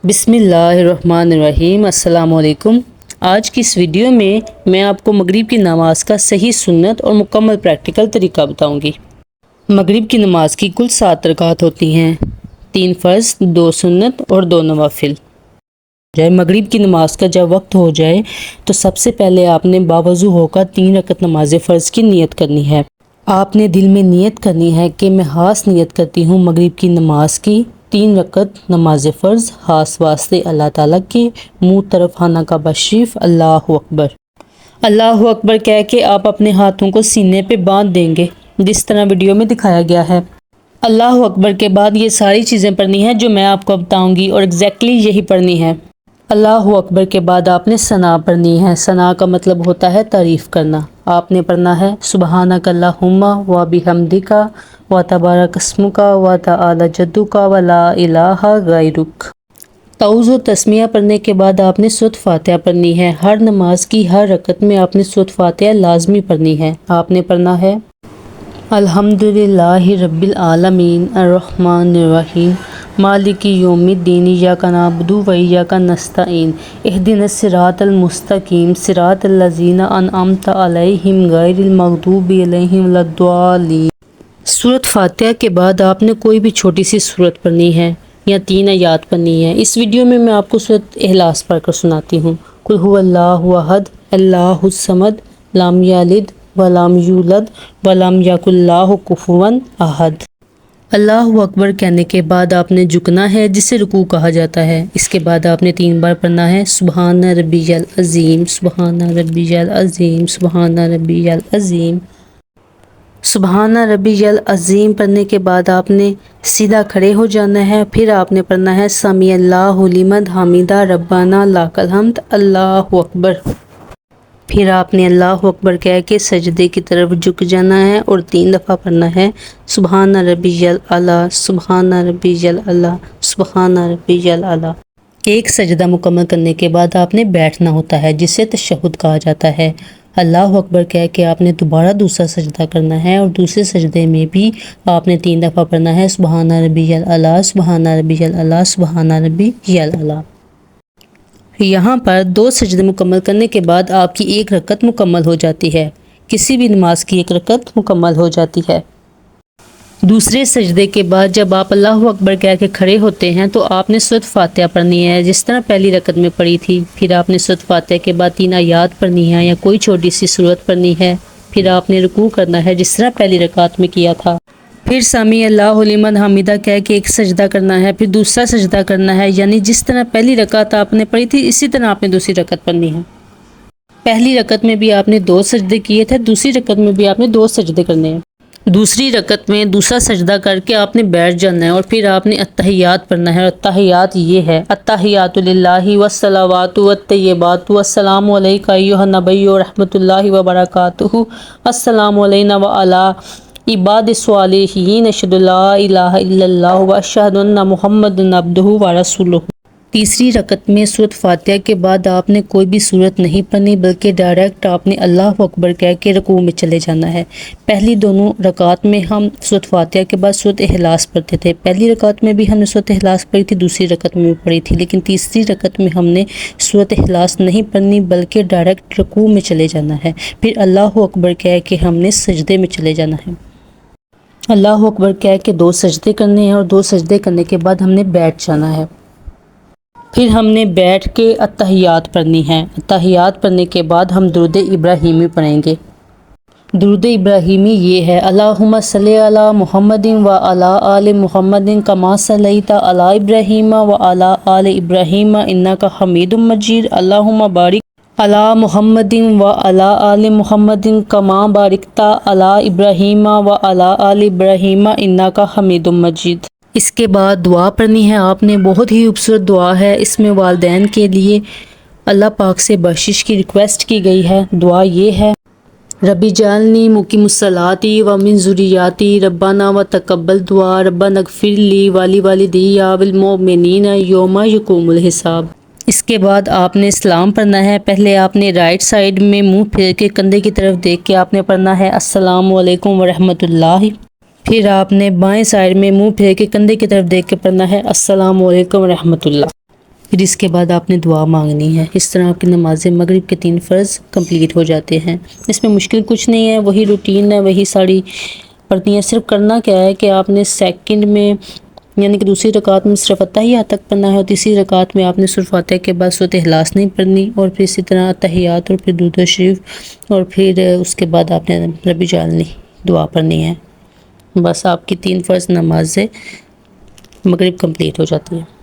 بسم اللہ الرحمن الرحیم۔ السلام علیکم۔ آج کی اس ویڈیو میں آپ کو مغرب کی نماز کا صحیح سنت اور مکمل پریکٹیکل طریقہ بتاؤں گی۔ مغرب کی نماز کی کل 7 رکعت ہوتی ہیں، 3 فرض، 2 سنت اور 2 نوافل۔ مغرب کی نماز کا جب وقت ہو جائے تو سب سے پہلے آپ نے باوضو ہو کر 3 رکعت نماز فرض کی نیت کرنی ہے۔ آپ نے دل میں نیت کرنی ہے کہ میں خاص نیت کرتی ہوں مغرب کی نماز کی 3 رکعت نماز فرض خاص واسطے اللہ تعالیٰ کے منہ طرف خانہ کعبہ شریف۔ اللہ اکبر، اللہ اکبر کہہ کے آپ اپنے ہاتھوں کو سینے پہ باندھ دیں گے جس طرح ویڈیو میں دکھایا گیا ہے۔ اللہ اکبر کے بعد یہ ساری چیزیں پڑھنی ہیں جو میں آپ کو بتاؤں گی اور ایگزیکٹلی یہی پڑھنی ہے۔ اللہ اکبر کے بعد آپ نے ثنا پڑھنی ہے۔ ثنا کا مطلب ہوتا ہے تعریف کرنا۔ آپ نے پڑھنا ہے سبحانک اللہم و بحمدک و تبارک اسمک و تعالی جدک و لا الہ غیرک۔ تعوذ و تسمیہ پڑھنے کے بعد آپ نے سورۃ فاتحہ پڑھنی ہے۔ ہر نماز کی ہر رکعت میں آپ نے سورۃ فاتحہ لازمی پڑھنی ہے۔ آپ نے پڑھنا ہے الحمدللہ رب العالمین الرحمن الرحیم مالک یوم الدین ایاک نعبد و ایاک نستعین اہدنا الصراط المستقیم صراط الذین انعمت علیہم غیر المغضوب علیہم ولا الضالین۔ سورۃ فاتحہ کے بعد آپ نے کوئی بھی چھوٹی سی سورت پڑھنی ہے یا 3 آیات پڑھنی ہے۔ اس ویڈیو میں آپ کو سورۃ اخلاص پڑھ کر سناتی ہوں۔ قل ھو اللہ احد اللہ الصمد لم یلد ولم یولد ولم یکن لہ کفوا احد۔ اللہ اکبر کہنے کے بعد آپ نے جھکنا ہے جسے رکوع کہا جاتا ہے۔ اس کے بعد آپ نے 3 بار پڑھنا ہے سبحان ربی العظیم سبحان ربی العظیم سبحان ربی العظیم۔ سبحان ربی العظیم پڑھنے کے بعد آپ نے سیدھا کھڑے ہو جانا ہے۔ پھر آپ نے پڑھنا ہے سمیع اللہ لمن حمدہ ربنا لک الحمد اللہ اکبر۔ پھر آپ نے اللہ اکبر کہہ کے سجدے کی طرف جھک جانا ہے اور 3 دفعہ پڑھنا ہے سبحان ربی الاعلی سبحان ربی الاعلی سبحان ربی الاعلی۔ ایک سجدہ مکمل کرنے کے بعد آپ نے بیٹھنا ہوتا ہے جسے تشہد کہا جاتا ہے۔ اللہ اکبر کہہ کے آپ نے دوبارہ دوسرا سجدہ کرنا ہے اور دوسرے سجدے میں بھی آپ نے 3 دفعہ پڑھنا ہے سبحان ربی الاعلی سبحان ربی الاعلی سبحان ربی الاعلی۔ یہاں پر 2 سجدے مکمل کرنے کے بعد آپ کی 1 رکعت مکمل ہو جاتی ہے۔ کسی بھی نماز کی 1 رکعت مکمل ہو جاتی ہے۔ دوسرے سجدے کے بعد جب آپ اللہ اکبر کہہ کے کھڑے ہوتے ہیں تو آپ نے سورۃ فاتحہ پڑھنی ہے جس طرح پہلی رکعت میں پڑھی تھی۔ پھر آپ نے سورۃ فاتحہ کے بعد 3 آیات پڑھنی ہے یا کوئی چھوٹی سی سورت پڑھنی ہے۔ پھر آپ نے رکوع کرنا ہے جس طرح پہلی رکعت میں کیا تھا۔ پھر سمیع اللہ لمن حمدہ کہہ کے 1 سجدہ کرنا ہے، پھر دوسرا سجدہ کرنا ہے، یعنی جس طرح پہلی رکعت آپ نے پڑھی تھی اسی طرح آپ نے دوسری رکعت پڑھنی ہے۔ پہلی رکعت میں بھی آپ نے 2 سجدے کیے تھے، دوسری رکعت میں بھی آپ نے 2 سجدے کرنے ہیں۔ دوسری رکعت میں دوسرا سجدہ کر کے آپ نے بیٹھ جانا ہے اور پھر آپ نے التحیات پڑھنا ہے۔ التحیات یہ ہے التحیات للہ والصلوات والطیبات والسلام علیک ایھا النبی ورحمۃ اللہ وبرکاتہ السلام علینا وعلی عباد الصالحین اشہد ان لا الہ الا اللہ واشہد ان محمدا عبدہ ورسولہ۔ تیسری رکعت میں سورۃ فاتحہ کے بعد آپ نے کوئی بھی سورت نہیں پڑھنی بلکہ ڈائریکٹ آپ نے اللہ اکبر کہہ کے رکوع میں چلے جانا ہے۔ پہلی دونوں رکعات میں ہم سورۃ فاتحہ کے بعد سورۃ اخلاص پڑھتے تھے۔ پہلی رکعت میں بھی ہم نے سورۃ اخلاص پڑھی تھی، دوسری رکعت میں بھی پڑھی تھی، لیکن تیسری رکعت میں ہم نے سورۃ اخلاص نہیں پڑھنی بلکہ ڈائریکٹ رکوع میں چلے جانا ہے۔ پھر اللہ اکبر کہہ کے ہم نے سجدے میں چلے جانا ہے۔ اللہ اکبر کہہ کے 2 سجدے کرنے ہیں اور 2 سجدے کرنے کے بعد ہم نے بیٹھ جانا ہے۔ پھر ہم نے بیٹھ کے التحیات پڑھنی ہے۔ التحیات پڑھنے کے بعد ہم درود ابراہیمی پڑھیں گے۔ درود ابراہیمی یہ ہے اللہم صلی علی محمد و علی آل محمد کما صلیت علی ابراہیم و علی آل ابراہیم انک حمید مجید اللہم بارک علی محمد و علی آل محمد کما بارکت علی ابراہیم و علی آل ابراہیم انک حمید مجید۔ اس کے بعد دعا پڑھنی ہے آپ نے، بہت ہی خوبصورت دعا ہے۔ اس میں والدین کے لیے اللہ پاک سے بخشش کی ریکویسٹ کی گئی ہے۔ دعا یہ ہے ربی جعلنی مقیم الصلاۃ و من ذریتی ربنا و تقبل دعا ربنا اغفر لی ولی والدی والمؤمنین یوم یقوم الحساب۔ اس کے بعد آپ نے سلام پڑھنا ہے۔ پہلے آپ نے رائٹ سائڈ میں منہ پھیر کے کندھے کی طرف دیکھ کے آپ نے پڑھنا ہے السلام علیکم ورحمۃ اللہ۔ پھر آپ نے بائیں سائڈ میں منہ پھیر کے کندھے کی طرف دیکھ کے پڑھنا ہے السلام علیکم ورحمۃ اللہ۔ پھر اس کے بعد آپ نے دعا مانگنی ہے۔ اس طرح آپ کی نماز مغرب کے 3 فرض کمپلیٹ ہو جاتے ہیں۔ اس میں مشکل کچھ نہیں ہے، وہی روٹین ہے، وہی ساری پڑھنی ہے۔ صرف کرنا کیا ہے کہ آپ نے سیکنڈ میں یعنی کہ دوسری رکعت میں صرف اتحیات تک پڑھنا ہے، اور تیسری رکعت میں آپ نے صرف فاتحہ کے بعد سورۃ اخلاص نہیں پڑھنی، اور پھر اسی طرح اتحیات اور پھر درود شریف، اور پھر اس کے بعد آپ نے رب اجعلنی دعا پڑھنی ہے۔ بس آپ کی 3 فرض نمازیں مغرب کمپلیٹ ہو جاتی ہے۔